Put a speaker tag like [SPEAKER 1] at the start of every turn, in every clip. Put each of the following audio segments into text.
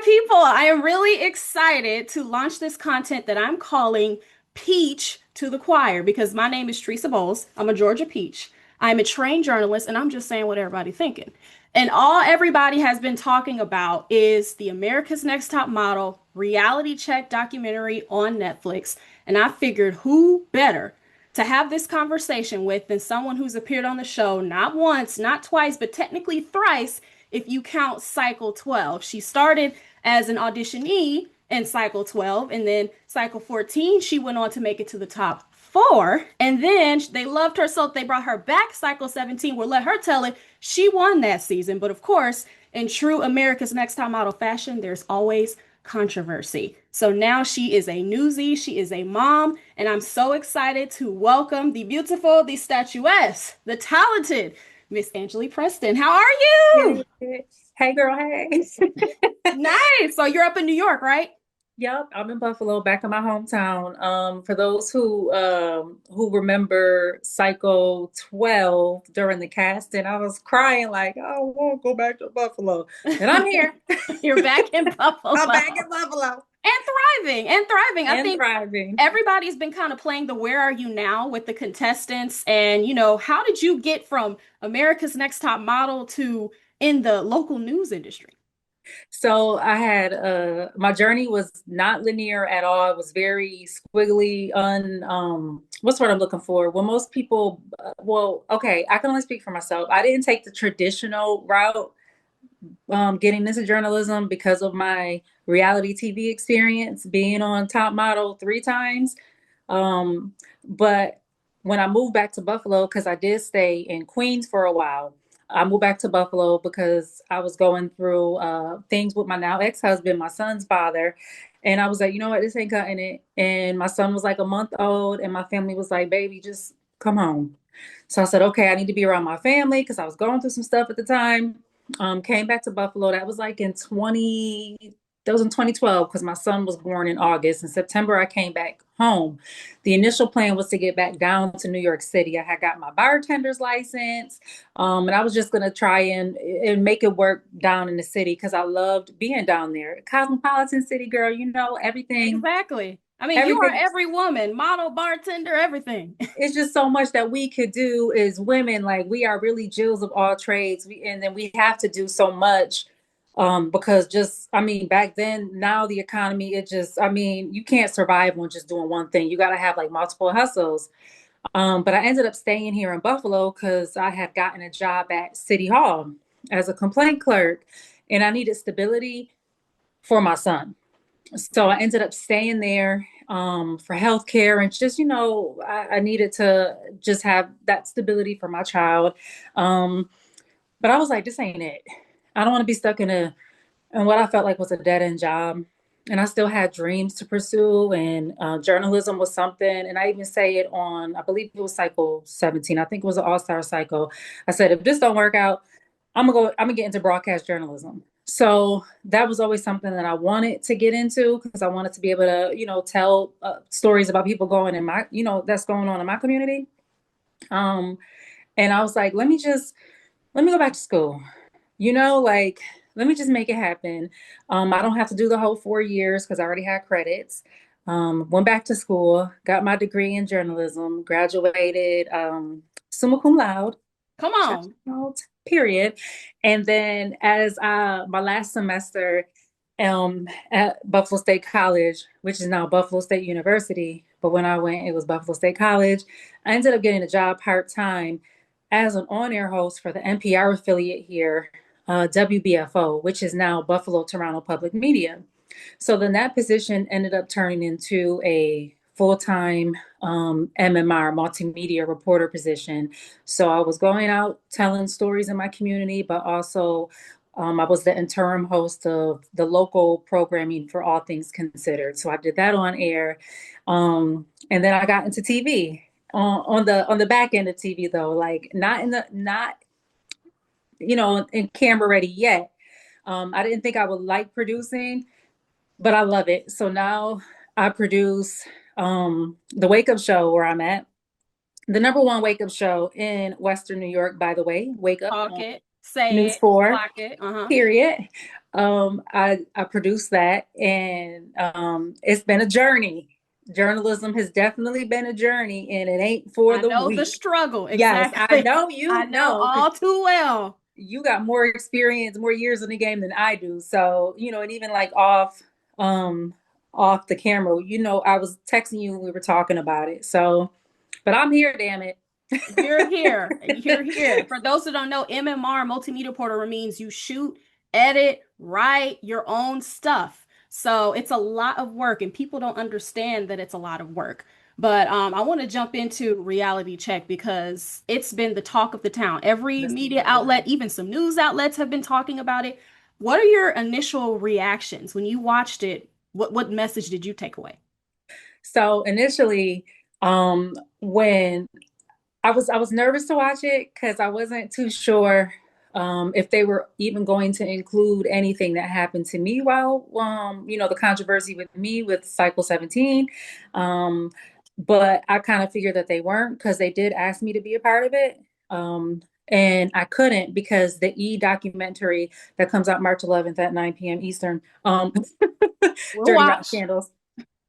[SPEAKER 1] my people. I am really excited to launch this content that I'm calling Peach to the Choir because my name is Tresia Bowles. I'm a Georgia Peach. I'm a trained journalist and I'm just saying what everybody's thinking. And all everybody has been talking about is the America's Next Top Model reality check documentary on Netflix. And I figured who better to have this conversation with than someone who's appeared on the show not once, not twice, but technically thrice if you count Cycle 12. She started as an auditionee in Cycle 12, and then Cycle 14, she went on to make it to the top four. And then they loved her, so they brought her back Cycle 17. We'll let her tell it. She won that season. But of course, in true America's Next Top Model fashion, there's always controversy. So now she is a newsie, she is a mom, and I'm so excited to welcome the beautiful, the statuesque, the talented Miss Angelea Preston. How are you?
[SPEAKER 2] Hey, hey girl, hey.
[SPEAKER 1] Nice. So you're up in New York, right?
[SPEAKER 2] Yep, I'm in Buffalo, back in my hometown. For those who remember Psycho 12 during the casting, I was crying like, oh, I won't go back to Buffalo. And I'm here.
[SPEAKER 1] You're back in Buffalo.
[SPEAKER 2] I'm back in Buffalo
[SPEAKER 1] And thriving. I
[SPEAKER 2] and
[SPEAKER 1] think
[SPEAKER 2] thriving.
[SPEAKER 1] everybody's been kind of playing the where are you now with the contestants. And, how did you get from America's Next Top Model to in the local news industry?
[SPEAKER 2] So I had my journey was not linear at all. It was very squiggly, what's what I'm looking for? Well, most people, well, okay, I can only speak for myself. I didn't take the traditional route getting into journalism because of my reality TV experience, being on Top Model 3 times. But when I moved back to Buffalo, because I did stay in Queens for a while, I moved back to Buffalo because I was going through things with my now ex-husband, my son's father. And I was like, you know what, this ain't cutting it. And my son was like a month old, and my family was like, baby, just come home. So I said, okay, I need to be around my family because I was going through some stuff at the time. Came back to Buffalo. That was in 2012 because my son was born in August. In September, I came back home. The initial plan was to get back down to New York City. I had got my bartender's license, and I was just gonna try and make it work down in the city because I loved being down there. Cosmopolitan city girl,
[SPEAKER 1] Exactly. I mean, you are
[SPEAKER 2] everything.
[SPEAKER 1] every woman, model, bartender, everything.
[SPEAKER 2] It's just so much that we could do as women. Like we are really jills of all trades. And then we have to do so much because just, I mean, back then, now the economy, I mean, you can't survive on just doing one thing. You got to have like multiple hustles. But I ended up staying here in Buffalo because I had gotten a job at City Hall as a complaint clerk and I needed stability for my son. So I ended up staying there for healthcare and just, I needed to just have that stability for my child. Um, but I was like, this ain't it. I don't want to be stuck in what I felt like was a dead end job. And I still had dreams to pursue, and journalism was something. And I even say it on, I believe it was cycle 17. I think it was an all-star cycle. I said, if this don't work out, I'm gonna get into broadcast journalism. So that was always something that I wanted to get into because I wanted to be able to, tell stories about people going in my, that's going on in my community. Um, and I was like, let me go back to school. Like let me just make it happen. I don't have to do the whole 4 years because I already had credits. Went back to school, got my degree in journalism, graduated summa cum laude,
[SPEAKER 1] Come
[SPEAKER 2] shout
[SPEAKER 1] on.
[SPEAKER 2] out, period. And then as my last semester at Buffalo State College, which is now Buffalo State University, but when I went, it was Buffalo State College. I ended up getting a job part-time as an on-air host for the NPR affiliate here, WBFO, which is now Buffalo Toronto Public Media. So then that position ended up turning into a full-time MMR, multimedia reporter position. So I was going out telling stories in my community, but also I was the interim host of the local programming for All Things Considered. So I did that on air. And then I got into TV on the back end of TV though, like not in camera ready yet. I didn't think I would like producing, but I love it. So now I produce the Wake Up Show where I'm at. The number one wake up show in Western New York, by the way. Wake Up
[SPEAKER 1] Talk
[SPEAKER 2] on
[SPEAKER 1] it. Say
[SPEAKER 2] News
[SPEAKER 1] it.
[SPEAKER 2] 4,
[SPEAKER 1] Clock it. Uh-huh.
[SPEAKER 2] period. I produced that, and it's been a journey. Journalism has definitely been a journey, and it ain't for
[SPEAKER 1] I
[SPEAKER 2] the
[SPEAKER 1] know the
[SPEAKER 2] weak.
[SPEAKER 1] struggle.
[SPEAKER 2] Yes, I
[SPEAKER 1] Exactly.
[SPEAKER 2] know
[SPEAKER 1] I
[SPEAKER 2] you
[SPEAKER 1] know
[SPEAKER 2] know because
[SPEAKER 1] all too well.
[SPEAKER 2] you got more experience, more years in the game than I do. So, and even like um off the camera, I was texting you when we were talking about it. So, but I'm here, damn it.
[SPEAKER 1] You're here. You're here. For those who don't know, MMR, multimedia portal, means you shoot, edit, write your own stuff. So it's a lot of work, and people don't understand that it's a lot of work. But I want to jump into reality check because it's been the talk of the town. Every
[SPEAKER 2] This
[SPEAKER 1] media outlet, even some news outlets, have been talking about it. What are your initial reactions when you watched it? What message did you take away?
[SPEAKER 2] So initially, when I was nervous to watch it because I wasn't too sure if they were even going to include anything that happened to me while the controversy with me with Cycle 17. Um, but I kind of figured that they weren't because they did ask me to be a part of it. And I couldn't because the E documentary that comes out March 11th at 9 p.m. Eastern,
[SPEAKER 1] We'll
[SPEAKER 2] Dirty Rotten
[SPEAKER 1] watch.
[SPEAKER 2] Scandals,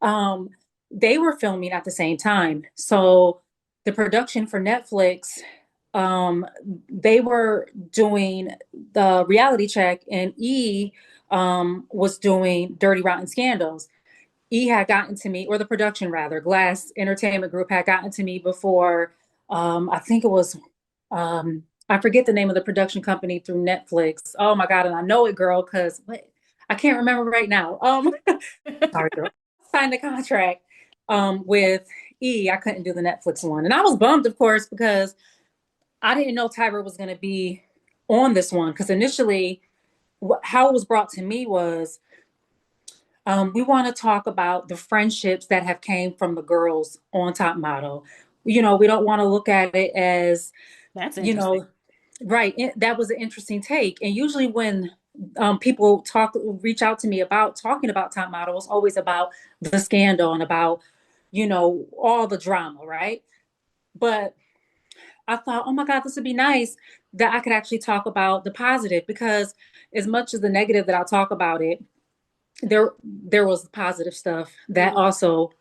[SPEAKER 2] um, they were filming at the same time. So the production for Netflix, um, they were doing the reality check, and E was doing Dirty Rotten Scandals. E had gotten to me, or the production rather, Glass Entertainment Group had gotten to me before. I think it was, I forget the name of the production company through Netflix. Oh my God, and I know it, girl, because I can't remember right now. Sorry, girl. Signed the contract with E. I couldn't do the Netflix one. And I was bummed, of course, because I didn't know Tyra was going to be on this one. Because initially, how it was brought to me was we want to talk about the friendships that have came from the girls on Top Model. We don't want to look at it as,
[SPEAKER 1] That's
[SPEAKER 2] you
[SPEAKER 1] interesting.
[SPEAKER 2] know, right. That was an interesting take. And usually when people reach out to me about talking about Top Model, it's always about the scandal and about, all the drama, right? But I thought, oh my God, this would be nice that I could actually talk about the positive because as much as the negative that I'll talk about it, there was positive stuff that
[SPEAKER 1] Mhm.
[SPEAKER 2] also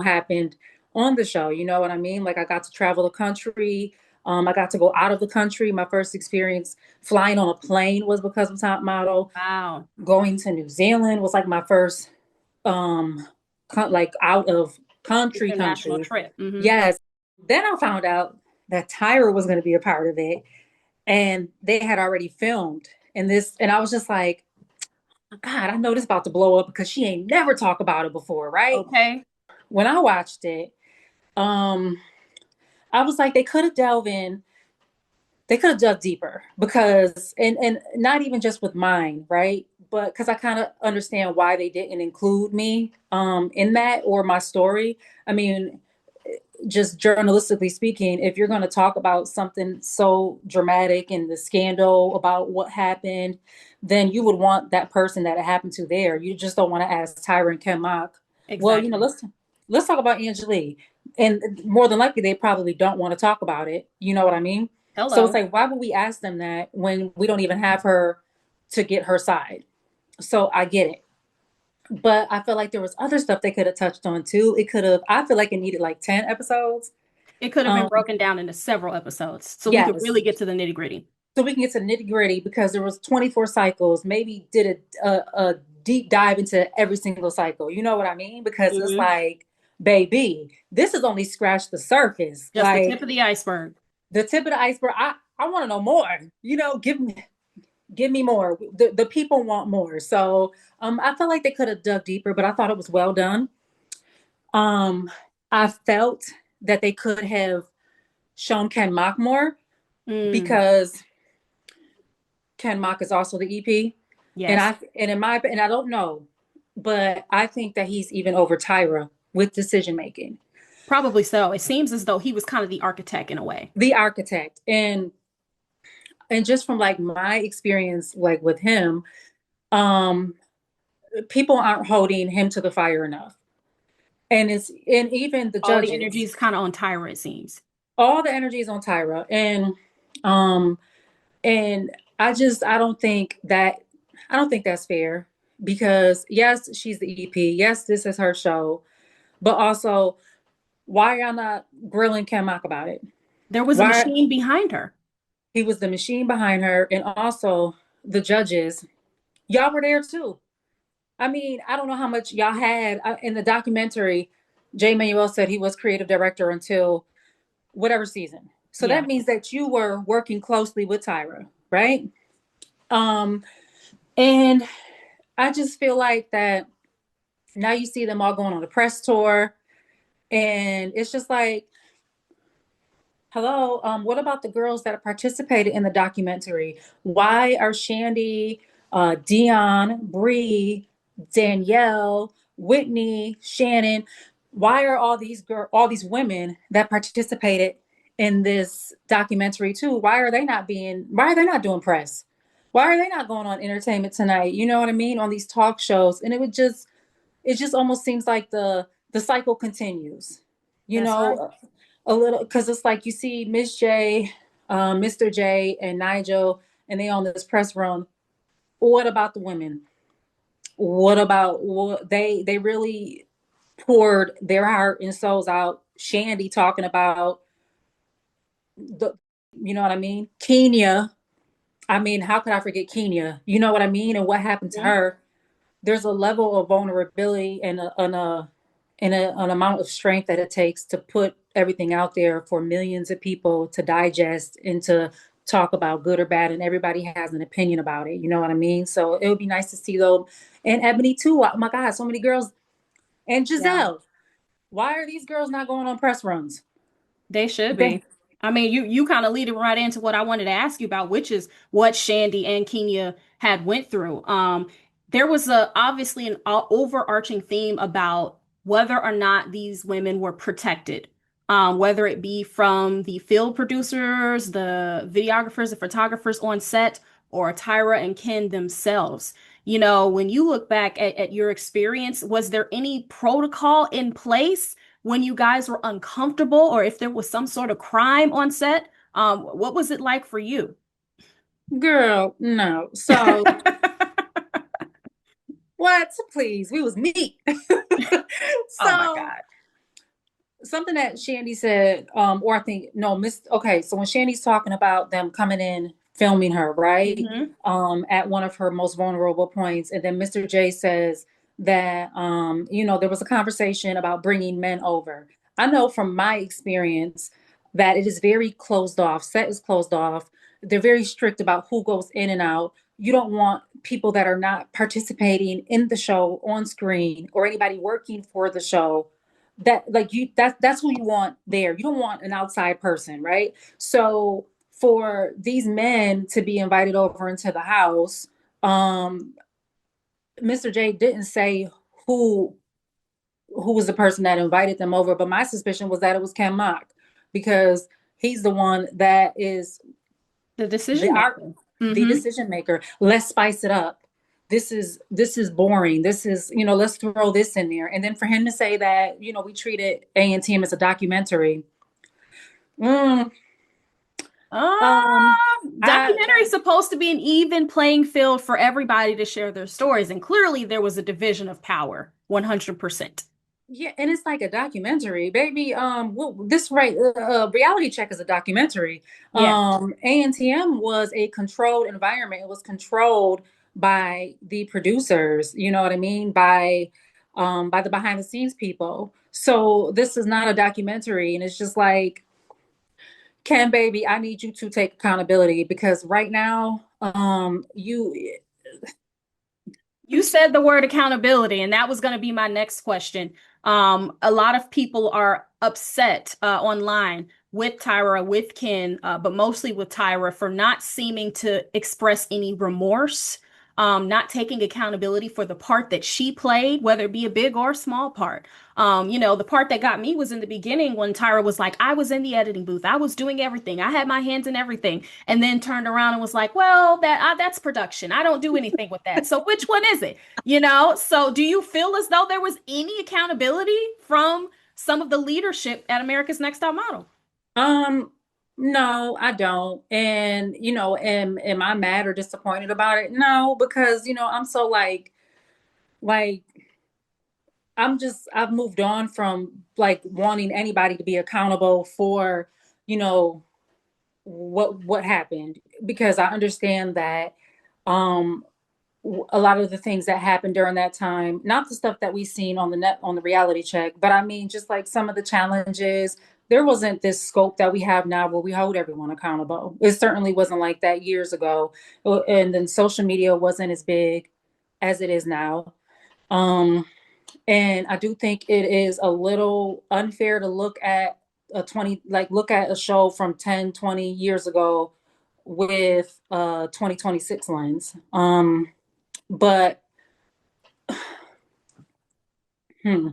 [SPEAKER 2] happened on the show. You know what I mean? Like I got to travel the country. I got to go out of the country. My first experience flying on a plane was because of Top Model.
[SPEAKER 1] Wow.
[SPEAKER 2] Going to New Zealand was like my first um like out of
[SPEAKER 1] International
[SPEAKER 2] country.
[SPEAKER 1] trip. Hmm.
[SPEAKER 2] Yes. Then I found out that Tyra was going to be a part of it, and they had already filmed. And I was just like, God, I know this about to blow up because she ain't never talked about it before, right?
[SPEAKER 1] Okay.
[SPEAKER 2] When I watched it, um, I was like, they could have dug deeper because and not even just with mine, right? But because I kind of understand why they didn't include me in that or my story. I mean, just journalistically speaking, if you're going to talk about something so dramatic and the scandal about what happened, then you would want that person that it happened to there. You just don't want to ask Tyra and Ken Mock, well,
[SPEAKER 1] Exactly.
[SPEAKER 2] let's talk about Angelea. And more than likely, they probably don't want to talk about it. You know what I mean? So it's
[SPEAKER 1] Hello.
[SPEAKER 2] like, why would we ask them that when we don't even have her to get her side? So I get it. But I feel like there was other stuff they could have touched on too. I feel like it needed like 10 episodes.
[SPEAKER 1] It could have been
[SPEAKER 2] Um,
[SPEAKER 1] broken down into several episodes so we could
[SPEAKER 2] yes.
[SPEAKER 1] really get to the nitty gritty.
[SPEAKER 2] So we can get to nitty gritty because there was 24 cycles. Maybe did a deep dive into every single cycle. You know what I mean? Because it's
[SPEAKER 1] Hmm.
[SPEAKER 2] like, baby, this has only scratched the surface.
[SPEAKER 1] Just the tip
[SPEAKER 2] Like
[SPEAKER 1] of the iceberg.
[SPEAKER 2] the tip of the iceberg. I want to know more. Give me more. The people want more. So I felt like they could have dug deeper, but I thought it was well done. Um, I felt that they could have shown Ken Mock more
[SPEAKER 1] Mm,
[SPEAKER 2] because Ken Mock is also the EP. And
[SPEAKER 1] yes.
[SPEAKER 2] I don't know, but I think that he's even over Tyra with decision making.
[SPEAKER 1] Probably so. It seems as though he was kind of the architect in a way.
[SPEAKER 2] The architect. And just from like my experience like with him, um people aren't holding him to the fire enough. And even the
[SPEAKER 1] All the energy
[SPEAKER 2] judges,
[SPEAKER 1] is kind of on Tyra, it seems.
[SPEAKER 2] all the energy is on Tyra. Um and I don't think that's fair because yes, she's the EP. Yes, this is her show, but also why y'all not grilling Ken Mock about it?
[SPEAKER 1] There was a
[SPEAKER 2] Why
[SPEAKER 1] machine behind her.
[SPEAKER 2] he was the machine behind her, and also the judges. Y'all were there too. I mean, I don't know how much y'all had in the documentary. Jay Manuel said he was creative director until whatever season. So
[SPEAKER 1] Yeah.
[SPEAKER 2] that means that you were working closely with Tyra, right? Um, and I just feel like that now you see them all going on the press tour, and it's just like, hello, what about the girls that participated in the documentary? Why are Shandi, Dion, Bree, Danielle, Whitney, Shannon? Why are all these women that participated in this documentary too? Why are they not doing press? Why are they not going on Entertainment Tonight? You know what I mean? On these talk shows, and it just almost seems like the cycle continues. You
[SPEAKER 1] That's right.
[SPEAKER 2] know, a little because it's like you see Miss J, Mr. J, and Nigel, and they on this press run. What about the women? What about what they really poured their heart and souls out? Shandi talking about the, you know what I mean? Keenyah. I mean, how could I forget Keenyah? You know what I mean? And what happened to
[SPEAKER 1] Mhm.
[SPEAKER 2] her? There's a level of vulnerability an amount of strength that it takes to put everything out there for millions of people to digest and to talk about good or bad, and everybody has an opinion about it. You know what I mean? So it would be nice to see though, and Ebony too. Oh my God, so many girls, and
[SPEAKER 1] Yeah.
[SPEAKER 2] Giselle. Why are these girls not going on press runs?
[SPEAKER 1] They should
[SPEAKER 2] They,
[SPEAKER 1] be. I mean, you kind of lead it right into what I wanted to ask you about, which is what Shandy and Kenya had went through. There was obviously an overarching theme about whether or not these women were protected, whether it be from the field producers, the videographers, the photographers on set, or Tyra and Ken themselves. You know, when you look back at your experience, was there any protocol in place when you guys were uncomfortable or if there was some sort of crime on set? What was it like for you?
[SPEAKER 2] girl, no. So what? Please, we was meat.
[SPEAKER 1] Oh my
[SPEAKER 2] So
[SPEAKER 1] God.
[SPEAKER 2] something that Shandy said, or I think no, Miss. Okay, so when Shandy's talking about them coming in, filming her, right,
[SPEAKER 1] Hmm.
[SPEAKER 2] at one of her most vulnerable points, and then Mr. J says that, there was a conversation about bringing men over. I know from my experience that it is very closed off. Set is closed off. They're very strict about who goes in and out. You don't want people that are not participating in the show on screen or anybody working for the show that like you that's who you want there. You don't want an outside person, right? So for these men to be invited over into the house, um Mr. J didn't say who who was the person that invited them over, but my suspicion was that it was Ken Mock because he's the one that is
[SPEAKER 1] The
[SPEAKER 2] the
[SPEAKER 1] decision
[SPEAKER 2] art
[SPEAKER 1] maker.
[SPEAKER 2] the
[SPEAKER 1] Hmm.
[SPEAKER 2] decision maker. Let's spice it up. This is boring. This is, let's throw this in there. And then for him to say that, we treated ANTM as a documentary. Mm, um,
[SPEAKER 1] Documentary
[SPEAKER 2] that
[SPEAKER 1] is supposed to be an even playing field for everybody to share their stories, and clearly there was a division of power, 100%.
[SPEAKER 2] yeah, and it's like a documentary, baby. Well, this right, reality check is a documentary.
[SPEAKER 1] Yeah.
[SPEAKER 2] ANTM was a controlled environment. It was controlled by the producers. You know what I mean? By the behind the scenes people. So this is not a documentary, and it's just like, Ken, baby, I need you to take accountability because right now, you.
[SPEAKER 1] You said the word accountability, and that was going to be my next question. A lot of people are upset online with Tyra, with Ken, but mostly with Tyra for not seeming to express any remorse, not taking accountability for the part that she played, whether it be a big or small part. The part that got me was in the beginning when Tyra was like, I was in the editing booth, I was doing everything, I had my hands in everything, and then turned around and was like, well, that's production. I don't do anything with that. So which one is it? So do you feel as though there was any accountability from some of the leadership at America's Next Top Model?
[SPEAKER 2] Um, No, I don't. And, am I mad or disappointed about it? No, because, I'm so like I've moved on from like wanting anybody to be accountable for, you know, what happened because I understand that um a lot of the things that happened during that time, not the stuff that we seen on the net on the reality check, but I mean just like some of the challenges, there wasn't this scope that we have now where we hold everyone accountable. It certainly wasn't like that years ago. And then social media wasn't as big as it is now. Um, and I do think it is a little unfair to look at look at a show from 10, 20 years ago with 2026 lens. But hmm.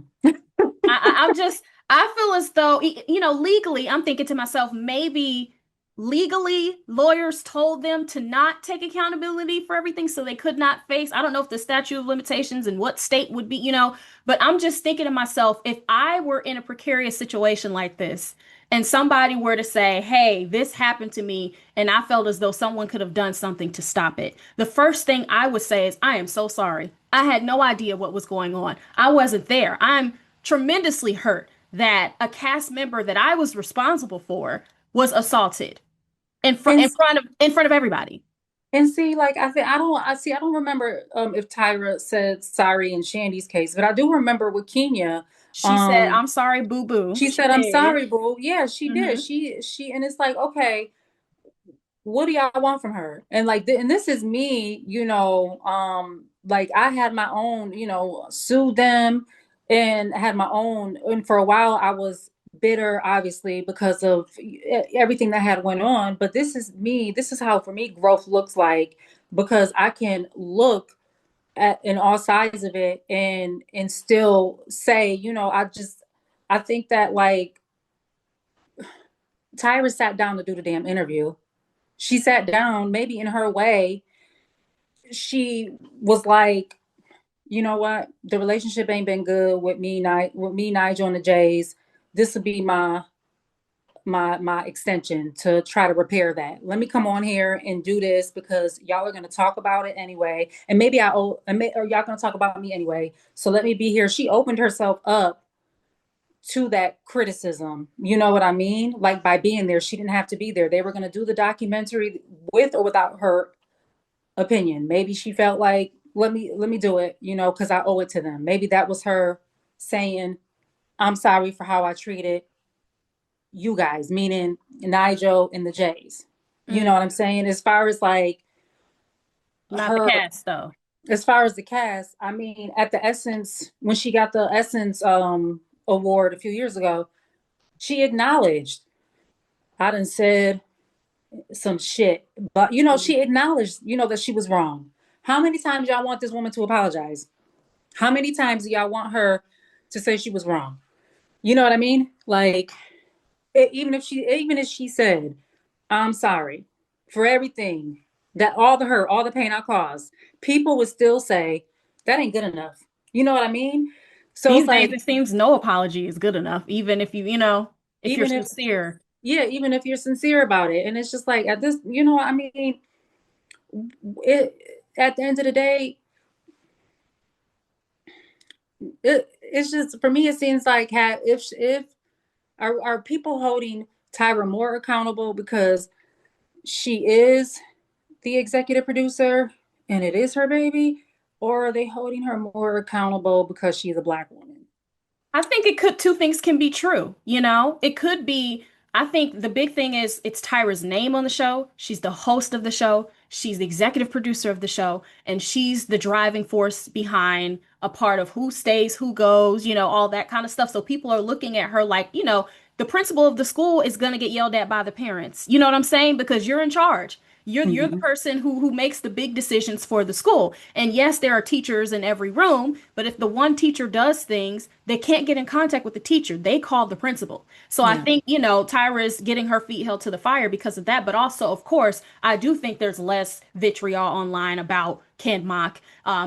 [SPEAKER 1] I'm just, I feel as though, legally, I'm thinking to myself, maybe legally lawyers told them to not take accountability for everything so they could not face, I don't know if the statute of limitations and what state would be, but I'm just thinking to myself, if I were in a precarious situation like this and somebody were to say, hey, this happened to me and I felt as though someone could have done something to stop it, the first thing I would say is, I am so sorry. I had no idea what was going on. I wasn't there. I'm tremendously hurt that a cast member that I was responsible for was assaulted
[SPEAKER 2] And
[SPEAKER 1] in front of everybody.
[SPEAKER 2] and see, like I don't remember if Tyra said sorry in Shandy's case, but I do remember with Keenyah,
[SPEAKER 1] She said,
[SPEAKER 2] um,
[SPEAKER 1] "I'm sorry, boo boo."
[SPEAKER 2] she
[SPEAKER 1] She
[SPEAKER 2] said, "I'm
[SPEAKER 1] did.
[SPEAKER 2] sorry, boo." Yeah, she did.
[SPEAKER 1] Hmm.
[SPEAKER 2] She and it's like, okay, what do y'all want from her? And like, and this is me, like I had my own, sued them and had my own, and for a while I was bitter, obviously, because of everything that had went on. But this is me. This is how for me growth looks like because I can look at in all sides of it and still say, I think that like Tyra sat down to do the damn interview. She sat down, maybe in her way, she was like, you know what? The relationship ain't been good with me, Nigel, and the Jays. This would be my extension to try to repair that. Let me come on here and do this because y'all are gonna talk about it anyway, and maybe or y'all gonna talk about me anyway. So let me be here. She opened herself up to that criticism. You know what I mean? Like by being there, she didn't have to be there. They were gonna do the documentary with or without her opinion. Maybe she felt like let me do it, because I owe it to them. Maybe that was her saying, I'm sorry for how I treated you guys, meaning Nigel and the Jays. You know
[SPEAKER 1] Mm,
[SPEAKER 2] what I'm saying? As far as like
[SPEAKER 1] not the
[SPEAKER 2] her,
[SPEAKER 1] cast though.
[SPEAKER 2] as far as the cast, I mean, at the Essence, when she got the Essence award a few years ago, she acknowledged I done said some shit, but
[SPEAKER 1] Mm.
[SPEAKER 2] she acknowledged, that she was wrong. How many times y'all want this woman to apologize? How many times do y'all want her to say she was wrong? You know what I mean? Like even if she said, "I'm sorry for everything that all the hurt, all the pain I caused," people would still say that ain't good enough. You know what I mean? So it's
[SPEAKER 1] These days,
[SPEAKER 2] like
[SPEAKER 1] it seems no apology is good enough, even if if you're
[SPEAKER 2] even if
[SPEAKER 1] sincere.
[SPEAKER 2] yeah, even if you're sincere about it, and it's just like at this, I mean, it at the end of the day, it's just for me. It seems like if are people holding Tyra more accountable because she is the executive producer and it is her baby, or are they holding her more accountable because she's a black woman?
[SPEAKER 1] I think two things can be true, It could be, I think the big thing is it's Tyra's name on the show. She's the host of the show. She's the executive producer of the show, and she's the driving force behind a part of who stays, who goes, all that kind of stuff. So people are looking at her like, the principal of the school is going to get yelled at by the parents. You know what I'm saying? Because you're in charge. You're the
[SPEAKER 2] Mhm.
[SPEAKER 1] person who makes the big decisions for the school. And yes, there are teachers in every room, but if the one teacher does things, they can't get in contact with the teacher. They call the principal. So I
[SPEAKER 2] Yeah.
[SPEAKER 1] think, Tyra is getting her feet held to the fire because of that. But also, of course, I do think there's less vitriol online about Ken Mock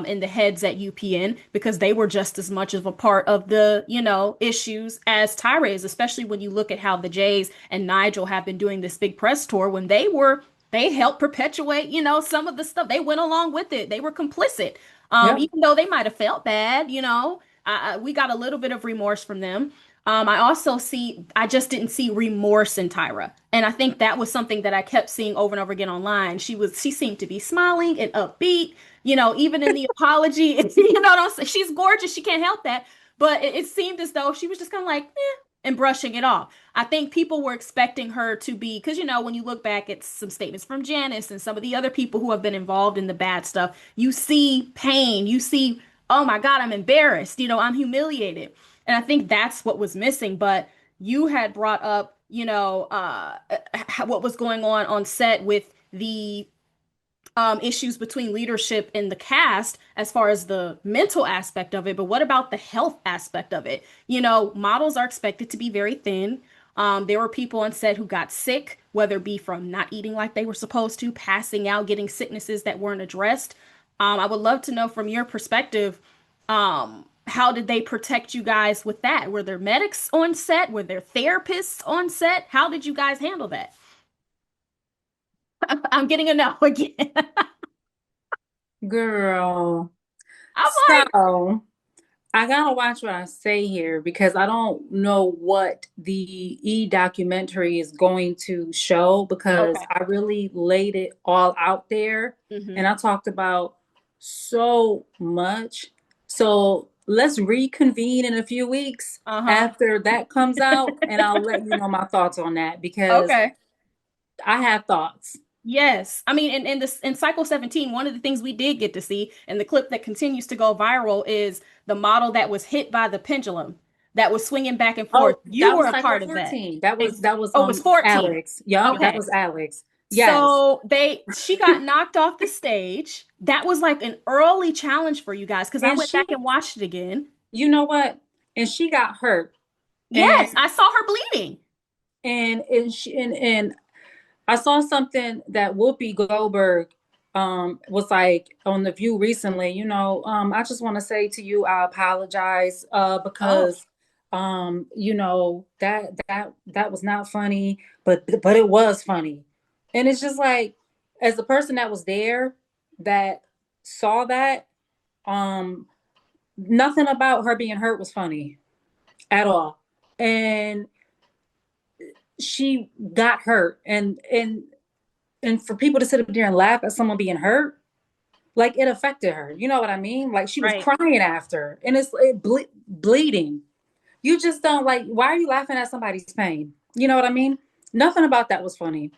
[SPEAKER 1] in the heads at UPN because they were just as much of a part of the, issues as Tyra is, especially when you look at how the Jays and Nigel have been doing this big press tour when they helped perpetuate, some of the stuff. They went along with it. They were complicit.
[SPEAKER 2] Yep.
[SPEAKER 1] Even though they might have felt bad, we got a little bit of remorse from them. I just didn't see remorse in Tyra. And I think that was something that I kept seeing over and over again online. She seemed to be smiling and upbeat, even in the apology, what I'm saying? She's gorgeous. She can't help that. But it seemed as though she was just kind of like, and brushing it off. I think people were expecting her to be, because when you look back at some statements from Janice and some of the other people who have been involved in the bad stuff, you see pain, you see, oh my God, I'm embarrassed, I'm humiliated. And I think that's what was missing. But you had brought up, what was going on set with the issues between leadership and the cast as far as the mental aspect of it, but what about the health aspect of it? Models are expected to be very thin. There were people on set who got sick, whether it be from not eating like they were supposed to, passing out, getting sicknesses that weren't addressed. I would love to know from your perspective, how did they protect you guys with that? Were there medics on set? Were there therapists on set? How did you guys handle that? I'm getting a no again.
[SPEAKER 2] Girl.
[SPEAKER 1] I'm like,
[SPEAKER 2] So I gotta watch what I say here because I don't know what the documentary is going to show because
[SPEAKER 1] okay.
[SPEAKER 2] I really laid it all out there and
[SPEAKER 1] Hmm.
[SPEAKER 2] I talked about so much. So let's reconvene in a few weeks
[SPEAKER 1] Uh-huh.
[SPEAKER 2] after that comes out and I'll let you know my thoughts on that because
[SPEAKER 1] Okay.
[SPEAKER 2] I have thoughts.
[SPEAKER 1] Yes. I mean, in Cycle 17, one of the things we did get to see, and the clip that continues to go viral is the model that was hit by the pendulum that was swinging back and forth.
[SPEAKER 2] Oh,
[SPEAKER 1] You
[SPEAKER 2] that
[SPEAKER 1] were
[SPEAKER 2] was
[SPEAKER 1] a
[SPEAKER 2] cycle
[SPEAKER 1] part of that.
[SPEAKER 2] 14. That was
[SPEAKER 1] Oh, it was 14.
[SPEAKER 2] Alex. Yup, that
[SPEAKER 1] Okay.
[SPEAKER 2] was Alex. Yes.
[SPEAKER 1] So she got knocked off the stage. That was like an early challenge for you guys because I
[SPEAKER 2] And
[SPEAKER 1] went
[SPEAKER 2] she,
[SPEAKER 1] back and watched it again.
[SPEAKER 2] you know what? And she got hurt. And
[SPEAKER 1] Yes, I saw her bleeding.
[SPEAKER 2] and I saw something that Whoopi Goldberg was like on The View recently. I just want to say to you, I apologize
[SPEAKER 1] Oh.
[SPEAKER 2] because that was not funny, but it was funny. And it's just like as the person that was there that saw that, um nothing about her being hurt was funny at all. And she got hurt and for people to sit up there and laugh at someone being hurt, like it affected her. You know what I mean? Like she was
[SPEAKER 1] Right.
[SPEAKER 2] crying after, and bleeding. You just don't like. Why are you laughing at somebody's pain? You know what I mean? Nothing about that was funny,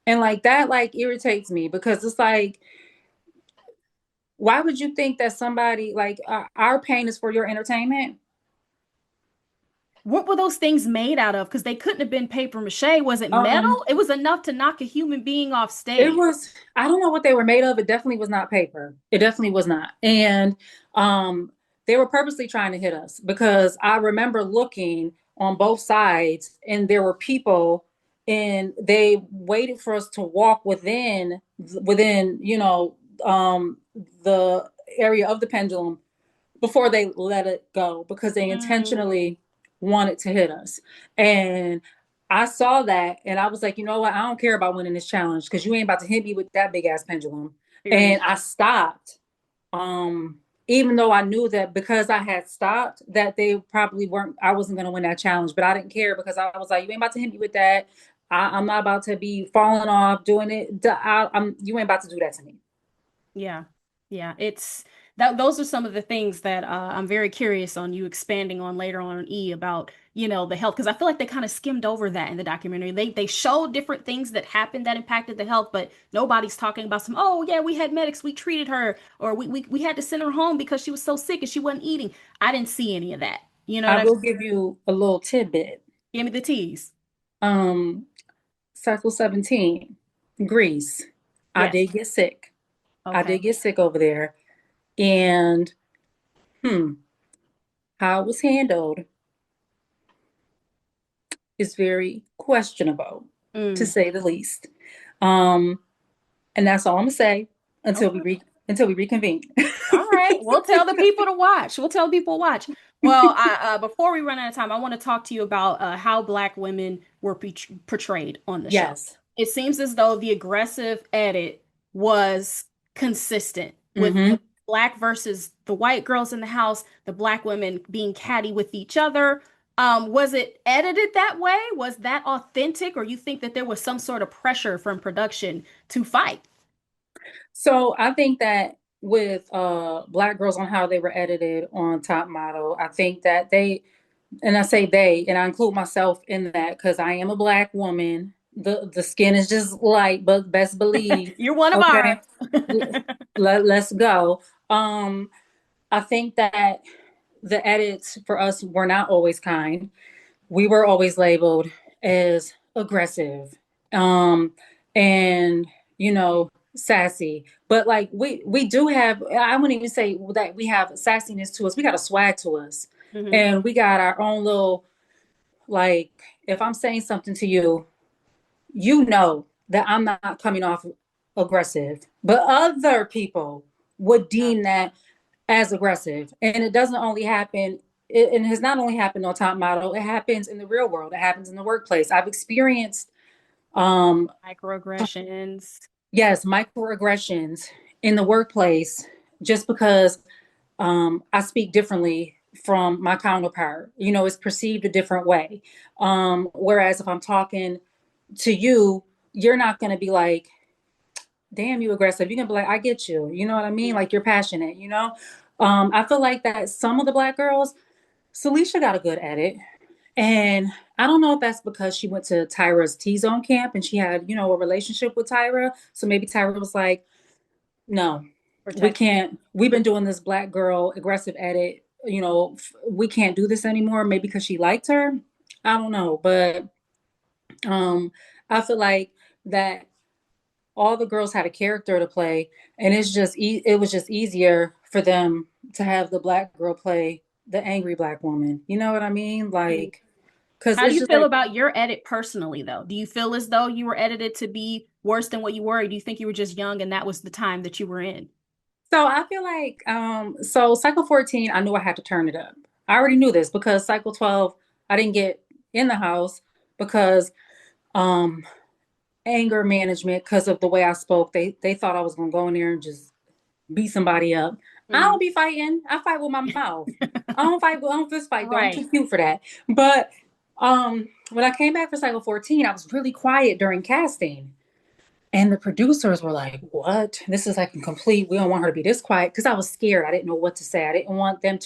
[SPEAKER 2] and like that, like irritates me because it's like, why would you think that somebody like our pain is for your entertainment?
[SPEAKER 1] What were those things made out of? Because they couldn't have been paper mache. Was it
[SPEAKER 2] Um,
[SPEAKER 1] metal? It was enough to knock a human being off
[SPEAKER 2] It
[SPEAKER 1] stage.
[SPEAKER 2] was, I don't know what they were made of. It definitely was not paper. It definitely was not. And they were purposely trying to hit us because I remember looking on both sides and there were people and they waited for us to walk within, the area of the pendulum before they let it go because they
[SPEAKER 1] Mm,
[SPEAKER 2] intentionally wanted to hit us. And I saw that and I was like, you know what? I don't care about winning this challenge because you ain't about to hit me with that big ass pendulum.
[SPEAKER 1] period.
[SPEAKER 2] And I stopped. Um, Even though I knew that because I had stopped, that they probably weren't, I wasn't going to win that challenge, but I didn't care because I was like, you ain't about to hit me with that. I'm not about to be falling off doing it. You ain't about to do that to me.
[SPEAKER 1] Yeah. Yeah. It's that those are some of the things that I'm very curious on you expanding on later on E about, the health. Because I feel like they kind of skimmed over that in the documentary. They showed different things that happened that impacted the health, but nobody's talking about oh yeah, we had medics, we treated her, or we had to send her home because she was so sick and she wasn't eating. I didn't see any of that. You know what
[SPEAKER 2] I
[SPEAKER 1] I mean?
[SPEAKER 2] will give you a little tidbit.
[SPEAKER 1] Give me the tease.
[SPEAKER 2] Um, Cycle 17, Greece. I
[SPEAKER 1] Yes.
[SPEAKER 2] did get sick. I did
[SPEAKER 1] Okay.
[SPEAKER 2] get sick over there. And hmm, how it was handled is very questionable, to
[SPEAKER 1] Mm.
[SPEAKER 2] say the least. Um, and that's all I'm gonna say
[SPEAKER 1] Okay.
[SPEAKER 2] until we reconvene.
[SPEAKER 1] All right. We'll tell the people to watch. We'll tell people to watch. Well, before we run out of time, I want to talk to you about how Black women were portrayed on the show.
[SPEAKER 2] Yes.
[SPEAKER 1] It seems as though the aggressive edit was consistent with
[SPEAKER 2] Mm-hmm.
[SPEAKER 1] the Black versus the white girls in the house, the Black women being catty with each other. Was it edited that way? Was that authentic, or you think that there was some sort of pressure from production to fight?
[SPEAKER 2] So I think that with Black girls on how they were edited on Top Model, I think that they, and I say they, and I include myself in that because I am a Black woman. The skin is just light, but best believe,
[SPEAKER 1] You're one of ours.
[SPEAKER 2] okay, let's go. I think that the edits for us were not always kind. We were always labeled as aggressive, um, and sassy. But like we do have, I wouldn't even say that we have sassiness to us. We got a swag to us,
[SPEAKER 1] Hmm.
[SPEAKER 2] and we got our own little, like, if I'm saying something to you, you know that I'm not coming off aggressive, but other people would deem that as aggressive. And it doesn't only happen, it has not only happened on Top Model, it happens in the real world, it happens in the workplace. I've experienced, um,
[SPEAKER 1] Microaggressions.
[SPEAKER 2] yes, microaggressions in the workplace just because I speak differently from my counterpart. It's perceived a different way. Whereas if I'm talking to you, you're not going to be like, damn, you aggressive. You're going to be like, I get you. You know what I mean? Like, you're passionate, you know? I feel like that some of the Black girls, Celicia got a good edit. And I don't know if that's because she went to Tyra's T-Zone camp and she had, a relationship with Tyra. So maybe Tyra was like, no, we
[SPEAKER 1] Protect.
[SPEAKER 2] can't. We've been doing this Black girl aggressive edit. We can't do this anymore. Maybe because she liked her. I don't know. But um, I feel like that all the girls had a character to play, and it was just easier for them to have the Black girl play the angry Black woman. You know what I mean?
[SPEAKER 1] Mm.
[SPEAKER 2] Like, because
[SPEAKER 1] How do
[SPEAKER 2] it's
[SPEAKER 1] you
[SPEAKER 2] just
[SPEAKER 1] feel
[SPEAKER 2] like,
[SPEAKER 1] about your edit personally, though? Do you feel as though you were edited to be worse than what you were, or do you think you were just young and that was the time that you were in?
[SPEAKER 2] so I feel like, so cycle 14, I knew I had to turn it up. I already knew this because cycle 12, I didn't get in the house because um anger management, because of the way I spoke. They thought I was gonna go in there and just beat somebody up. I
[SPEAKER 1] Mm.
[SPEAKER 2] don't be fighting. I fight with my mouth. I don't fist fight though. I'm
[SPEAKER 1] Right.
[SPEAKER 2] too cute for that. But when I came back for cycle 14, I was really quiet during casting. And the producers were like, "What? This is like incomplete. We don't want her to be this quiet." Because I was scared. I didn't know what to say. I didn't want them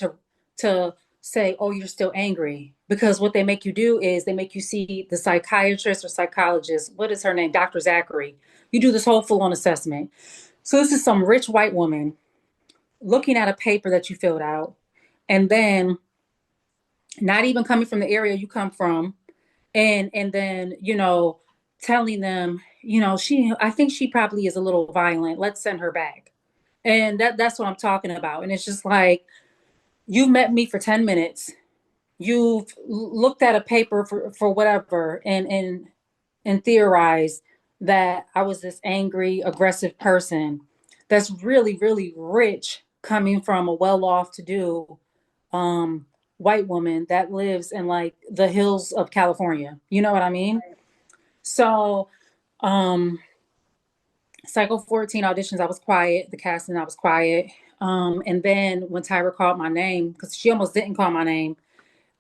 [SPEAKER 2] to say, "Oh, you're still angry." Because what they make you do is they make you see the psychiatrist or psychologist. What is her name? Dr. Zachary. You do this whole full-on assessment. So this is some rich white woman looking at a paper that you filled out, and then not even coming from the area you come from, and then telling them, she I think she probably is a little violent, let's send her back. And that's what I'm talking about. And it's just like, you met me for 10 minutes, you've looked at a paper for whatever, and theorized that I was this angry aggressive person that's really really rich, coming from a well-off to do um white woman that lives in like the hills of California. You know what I mean? So, um, cycle 14 auditions, I was quiet. The casting, I was quiet. And then when Tyra called my name, because she almost didn't call my name,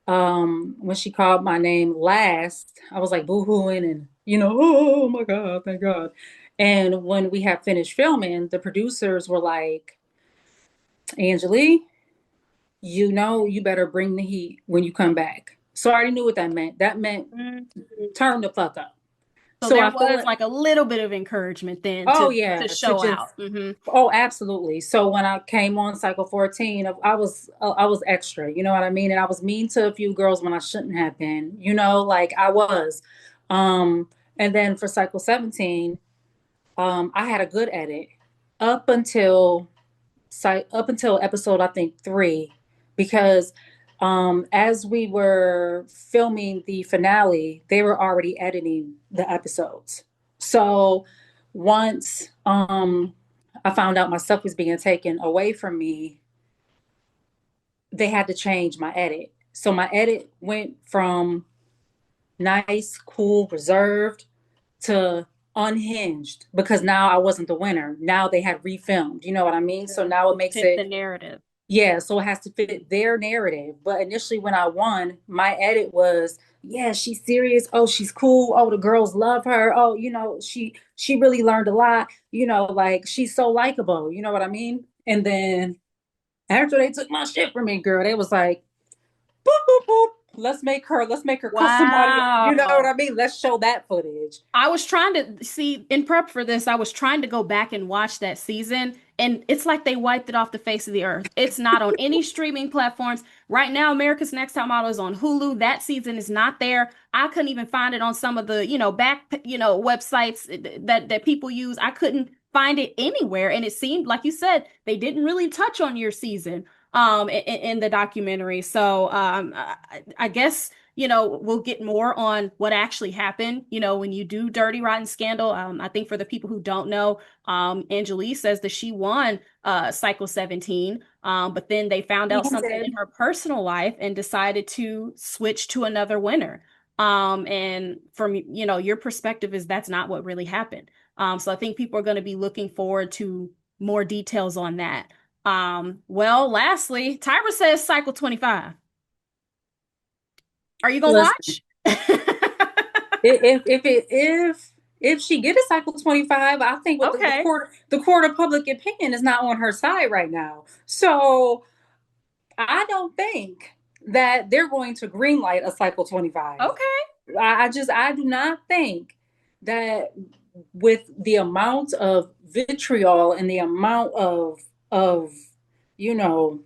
[SPEAKER 2] when she called my name last, I was like boo-hooing and, oh my God, thank God. And when we had finished filming, the producers were like, Angelea, you better bring the heat when you come back. So I already knew what that meant. That meant
[SPEAKER 1] Mm.
[SPEAKER 2] turn the fuck up.
[SPEAKER 1] So
[SPEAKER 2] So
[SPEAKER 1] there
[SPEAKER 2] I feel
[SPEAKER 1] was
[SPEAKER 2] like,
[SPEAKER 1] like a little bit of encouragement then
[SPEAKER 2] oh
[SPEAKER 1] to
[SPEAKER 2] yeah, to
[SPEAKER 1] show
[SPEAKER 2] just,
[SPEAKER 1] out. Hmm.
[SPEAKER 2] oh, absolutely. So when I came on cycle 14, I was extra, you know what I mean? And I was mean to a few girls when I shouldn't have been, like I was. And then for cycle 17, I had a good edit up until up until episode I think 3, because as we were filming the finale, they were already editing the episodes. So once I found out my stuff was being taken away from me, they had to change my edit. So my edit went from nice, cool, reserved to unhinged, because now I wasn't the winner. Now they had refilmed. You know what I mean? So now it
[SPEAKER 1] To
[SPEAKER 2] makes
[SPEAKER 1] fit
[SPEAKER 2] it,
[SPEAKER 1] the narrative.
[SPEAKER 2] yeah, so it has to fit their narrative. But initially when I won, my edit was, yeah, she's serious. Oh, she's cool. Oh, the girls love her. Oh, she really learned a lot. Like she's so likable. You know what I mean? And then after they took my shit from me, girl, they was like, boop, boop, boop. Let's make her cuss somebody out. You know what
[SPEAKER 1] Wow.
[SPEAKER 2] I mean? Let's show that footage.
[SPEAKER 1] I was trying to see in prep for this, I was trying to go back and watch that season, and it's like they wiped it off the face of the earth. It's not on any streaming platforms. Right now, America's Next Top Model is on Hulu. That season is not there. I couldn't even find it on some of the, websites that people use. I couldn't find it anywhere. And it seemed, like you said, they didn't really touch on your season in the documentary. So I guess we'll get more on what actually happened, when you do Dirty Rotten Scandal. I think for the people who don't know, Angelea says that she won Cycle 17, but then they found
[SPEAKER 2] He
[SPEAKER 1] out something
[SPEAKER 2] did.
[SPEAKER 1] in her personal life and decided to switch to another winner. And from, your perspective is that's not what really happened. So I think people are going to be looking forward to more details on that. Well, lastly, Tyra says Cycle 25. Are you gonna
[SPEAKER 2] Listen,
[SPEAKER 1] watch?
[SPEAKER 2] if she get a cycle 25, I think what the
[SPEAKER 1] Okay.
[SPEAKER 2] court of public opinion is not on her side right now. So I don't think that they're going to greenlight a cycle 25.
[SPEAKER 1] Okay.
[SPEAKER 2] I do not think that, with the amount of vitriol and the amount of you know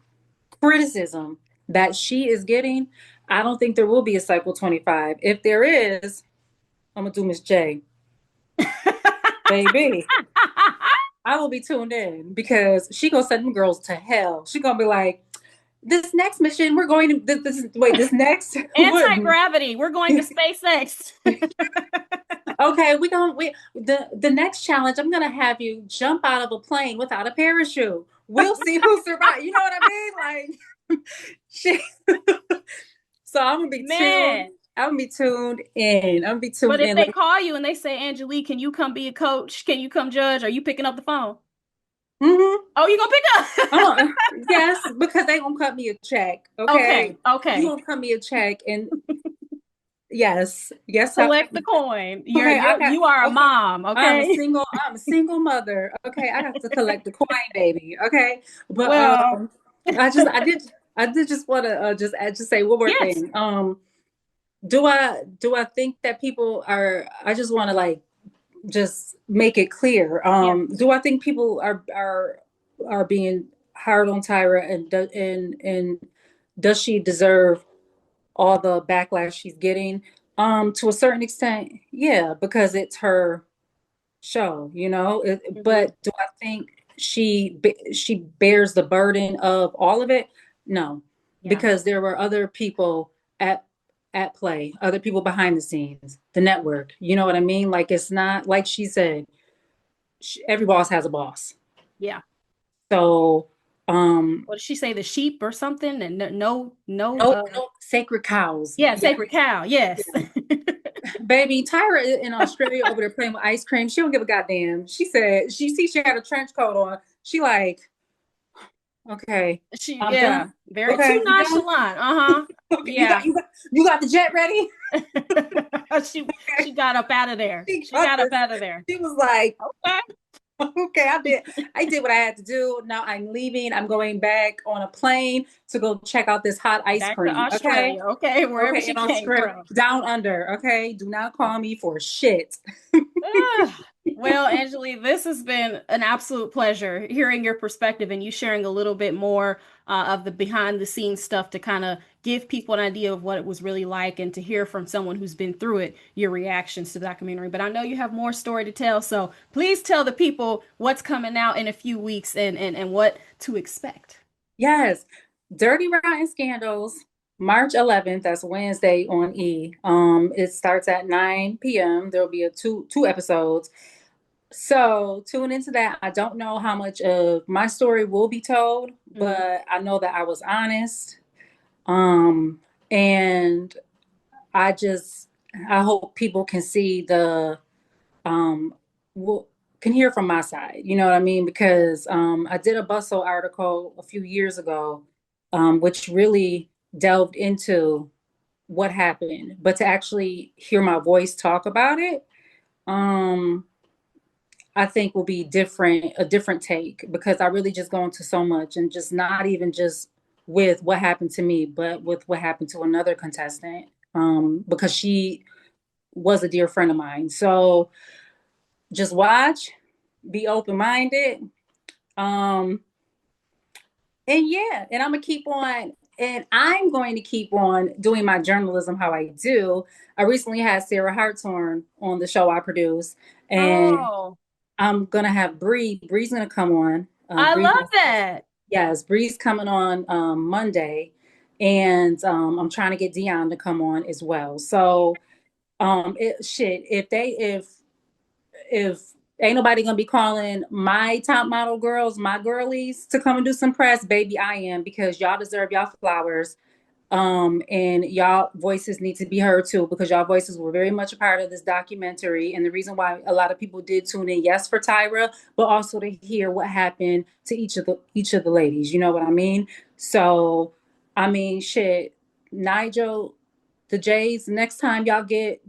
[SPEAKER 2] criticism that she is getting, I don't think there will be a cycle 25. If there is, I'm gonna do Miss J, baby. I will be tuned in, because she gonna send them girls to hell. She gonna be like, this next mission, we're going to this next what?
[SPEAKER 1] Anti-gravity. We're going to SpaceX.
[SPEAKER 2] Okay, the next challenge. I'm gonna have you jump out of a plane without a parachute. We'll see who survives. You know what I mean? Like, she. So I'm gonna be tuned.
[SPEAKER 1] Man.
[SPEAKER 2] I'm gonna be tuned in. I'm gonna be
[SPEAKER 1] But
[SPEAKER 2] tuned
[SPEAKER 1] if
[SPEAKER 2] in.
[SPEAKER 1] they
[SPEAKER 2] Like,
[SPEAKER 1] call you and they say, Angelique, can you come be a coach? Can you come judge? Are you picking up the phone?
[SPEAKER 2] mm-hmm.
[SPEAKER 1] Oh, you gonna pick up?
[SPEAKER 2] uh, yes, because they gonna cut me a check.
[SPEAKER 1] Okay.
[SPEAKER 2] Okay, you
[SPEAKER 1] Okay.
[SPEAKER 2] gonna cut me a check, and yes, yes.
[SPEAKER 1] Collect the coin. You're
[SPEAKER 2] Okay, I
[SPEAKER 1] you're
[SPEAKER 2] got.
[SPEAKER 1] you are a
[SPEAKER 2] Okay,
[SPEAKER 1] mom, okay?
[SPEAKER 2] I'm a single mother. Okay, I got to collect the coin, baby. Okay, but
[SPEAKER 1] Well,
[SPEAKER 2] I did just want to just say one more
[SPEAKER 1] yes.
[SPEAKER 2] thing. Do I think that people are? I just want to, like, just make it clear.
[SPEAKER 1] Yes.
[SPEAKER 2] Do I think people are being hard on Tyra, and does she deserve all the backlash she's getting? To a certain extent, yeah, because it's her show,
[SPEAKER 1] Mhm.
[SPEAKER 2] but do I think she bears the burden of all of it? No,
[SPEAKER 1] Yeah.
[SPEAKER 2] because there were other people at play, other people behind the scenes, the network. You know what I mean? Like, it's not like she said, every boss has a boss.
[SPEAKER 1] Yeah.
[SPEAKER 2] So,
[SPEAKER 1] What did she say? The sheep or something? And no,
[SPEAKER 2] no sacred cows.
[SPEAKER 1] yeah,
[SPEAKER 2] Yeah,
[SPEAKER 1] sacred cow. Yes.
[SPEAKER 2] baby, Tyra in Australia over there playing with ice cream. She don't give a goddamn. She said she see she had a trench coat on. She like, okay, I'm done.
[SPEAKER 1] Yeah, very too
[SPEAKER 2] Okay, you done?
[SPEAKER 1] nonchalant. Uh-huh.
[SPEAKER 2] Okay,
[SPEAKER 1] Yeah.
[SPEAKER 2] you got the jet ready?
[SPEAKER 1] She got up out of there.
[SPEAKER 2] She
[SPEAKER 1] She
[SPEAKER 2] got
[SPEAKER 1] got up
[SPEAKER 2] this.
[SPEAKER 1] out of there.
[SPEAKER 2] She was like,
[SPEAKER 1] Okay.
[SPEAKER 2] okay, I did what I had to do. Now I'm leaving. I'm going back on a plane to go check out this hot ice
[SPEAKER 1] Back to
[SPEAKER 2] cream. Okay.
[SPEAKER 1] Australia. Okay, wherever
[SPEAKER 2] Okay,
[SPEAKER 1] she
[SPEAKER 2] in
[SPEAKER 1] came
[SPEAKER 2] Australia,
[SPEAKER 1] from.
[SPEAKER 2] down under. Okay, do not call me for shit.
[SPEAKER 1] Ugh. Well, Angeli, this has been an absolute pleasure hearing your perspective and you sharing a little bit more of the behind the scenes stuff to kind of give people an idea of what it was really like and to hear from someone who's been through it, your reactions to the documentary. But I know you have more story to tell, so please tell the people what's coming out in a few weeks and what to expect.
[SPEAKER 2] Yes, Dirty Rotten Scandals, March 11th. That's Wednesday on E. It starts at 9 p.m. There'll be a two episodes. So tune into that. I don't know how much of my story will be told,
[SPEAKER 1] Mhm.
[SPEAKER 2] but I know that I was honest. Um, and I just I hope people can see the um will can hear from my side. You know what I mean? Because I did a Bustle article a few years ago, which really delved into what happened, but to actually hear my voice talk about it, um, I think will be a different take because I really just go into so much and just not even just with what happened to me, but with what happened to another contestant, because she was a dear friend of mine. So just watch, be open minded. Um, and yeah, and I'm going to keep on doing my journalism how I do. I recently had Sarah Hartshorn on the show I produce, and
[SPEAKER 1] Oh,
[SPEAKER 2] I'm gonna have Bree. Bree's gonna come on.
[SPEAKER 1] I love that.
[SPEAKER 2] Yes, Bree's coming on Monday, and I'm trying to get Dion to come on as well. So, shit, if ain't nobody gonna be calling my top model girls, my girlies, to come and do some press, baby, I am because y'all deserve y'all flowers. And y'all voices need to be heard too because y'all voices were very much a part of this documentary. And the reason why a lot of people did tune in, yes, for Tyra, but also to hear what happened to each of the ladies. You know what I mean? So, I mean, shit, Nigel, the Jays. Next time y'all get,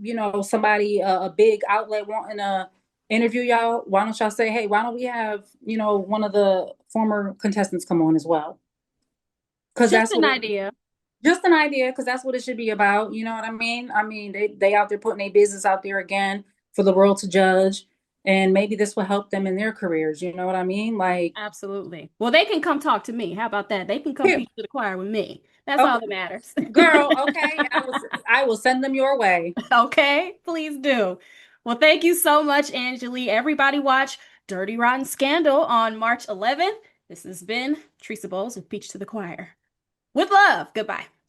[SPEAKER 2] somebody a big outlet wanting to interview y'all, why don't y'all say, hey, why don't we have, one of the former contestants come on as well? Because
[SPEAKER 1] Just
[SPEAKER 2] that's
[SPEAKER 1] an
[SPEAKER 2] what
[SPEAKER 1] idea.
[SPEAKER 2] just an idea, because that's what it should be about. You know what I mean? I mean, they out there putting their business out there again for the world to judge, and maybe this will help them in their careers. You know what I mean? Like,
[SPEAKER 1] Absolutely. Well, they can come talk to me. How about that? They can come
[SPEAKER 2] here,
[SPEAKER 1] preach to the choir with me. That's all
[SPEAKER 2] okay,
[SPEAKER 1] that matters.
[SPEAKER 2] girl, okay, I will send them your way.
[SPEAKER 1] Okay, please do. Well, thank you so much, Angeli. Everybody watch Dirty Rotten Scandal on March 11th. This has been Tresia Bowles with Peach to the Choir. With love. Goodbye.